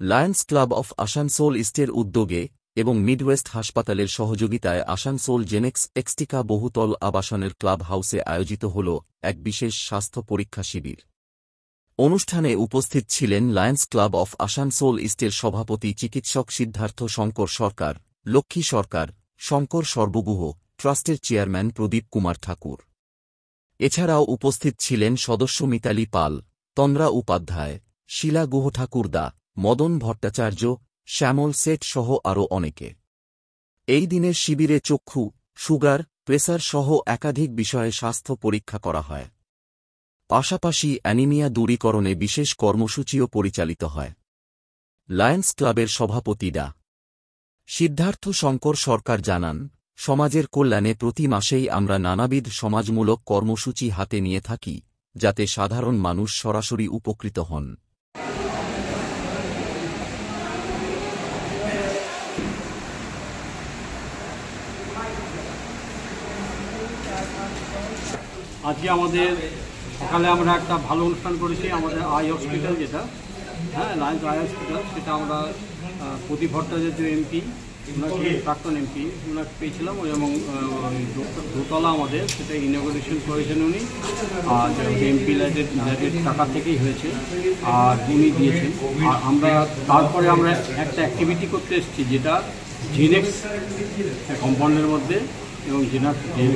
Lions club of Asansol ইস্টের উদ্যোগে এবং মিডওয়েস্ট হাসপাতালের সহযোগিতায় আসানসোল জেনেক্স এক্সটিকা বহুতল আবাসনের ক্লাব হাউসে আয়োজিত হল এক বিশেষ স্বাস্থ্য পরীক্ষা শিবির। অনুষ্ঠানে উপস্থিত ছিলেন লায়ন্স ক্লাব অফ আসানসোল ইস্টের সভাপতি চিকিৎসক সিদ্ধার্থ শঙ্কর সরকার, লক্ষ্মী সরকার, শঙ্কর সর্বগুহ, ট্রাস্টের চেয়ারম্যান প্রদীপ কুমার ঠাকুর। এছাড়াও উপস্থিত ছিলেন সদস্য মিতালি পাল, তন্দ্রা উপাধ্যায়, শিলা গুহ ঠাকুরদা, মদন ভট্টাচার্য, শ্যামল সেট সহ আরও অনেকে। এই দিনের শিবিরে চক্ষু, সুগার, প্রেসার সহ একাধিক বিষয়ে স্বাস্থ্য পরীক্ষা করা হয়। পাশাপাশি অ্যানিমিয়া দূরীকরণে বিশেষ কর্মসূচিও পরিচালিত হয়। লায়ন্স ক্লাবের সভাপতি ডা. সিদ্ধার্থ শঙ্কর সরকার জানান, সমাজের কল্যাণে প্রতি মাসেই আমরা নানাবিধ সমাজমূলক কর্মসূচি হাতে নিয়ে থাকি, যাতে সাধারণ মানুষ সরাসরি উপকৃত হন। আজকে আমাদের সকালে আমরা একটা ভালো অনুষ্ঠান করেছি আমাদের আই হসপিটাল, যেটা লায়ন্স আই হসপিটাল, সেটা আমরা প্রদীপ ভট্টাচার্য এমপি, ওনাকে প্রাক্তন এমপি, ওনাকে পেয়েছিলাম এবং দোতলা আমাদের সেটা ইনঅগ্রেশন করেছেন উনি, আর এমপি ল্যাডের টাকা থেকেই হয়েছে আর উনি দিয়েছেন। আর আমরা তারপরে আমরা একটা অ্যাক্টিভিটি করতে এসেছি, যেটা জিনেক্স কম্পাউন্ডের মধ্যে এবং জেল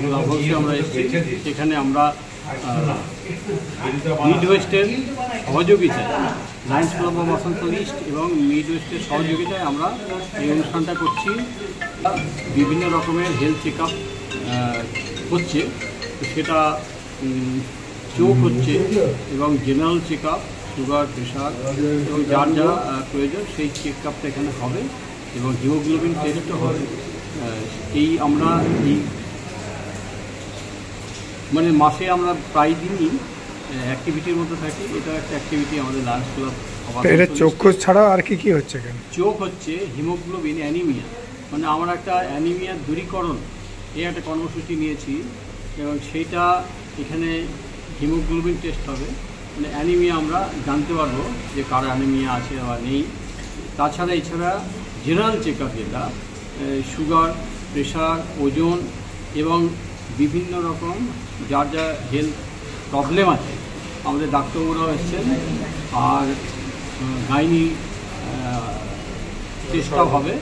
ক্লাব হাউসে আমরা এসেছি। সেখানে আমরা মিডওয়েস্টের সহযোগিতায়, Lions club of Asansol east এবং মিডওয়েস্টের সহযোগিতায় আমরা এই অনুষ্ঠানটা করছি। বিভিন্ন রকমের হেলথ চেক আপ হচ্ছে, সেটা চোখ হচ্ছে এবং general check up, sugar, pressure এবং যার যা প্রয়োজন সেই চেক আপটা এখানে হবে এবং হিমোগ্লোবিন টেস্টও হবে। এই আমরা এই মানে মাসে আমরা প্রায় দিনই অ্যাক্টিভিটির মধ্যে থাকি। এটা একটা অ্যাক্টিভিটি আমাদের লায়ন্স ক্লাব। এটা চক্ষু ছাড়াও আর কি কি হচ্ছে? চোখ হচ্ছে হিমোগ্লোবিন অ্যানিমিয়া, মানে আমরা একটা অ্যানিমিয়া দূরীকরণ এই একটা কর্মসূচি নিয়েছি এবং সেইটা এখানে হিমোগ্লোবিন টেস্ট হবে, মানে অ্যানিমিয়া আমরা জানতে পারবো যে কার অ্যানিমিয়া আছে বা নেই। তাছাড়া এছাড়া জেনারেল চেক আপ, যেটা সুগার, প্রেশার, ওজন এবং বিভিন্ন রকম যার যা হেলথ প্রবলেম আছে আমাদের ডাক্তারবাবুরাও এসছেন, আর গাইনি টেস্টটাও হবে।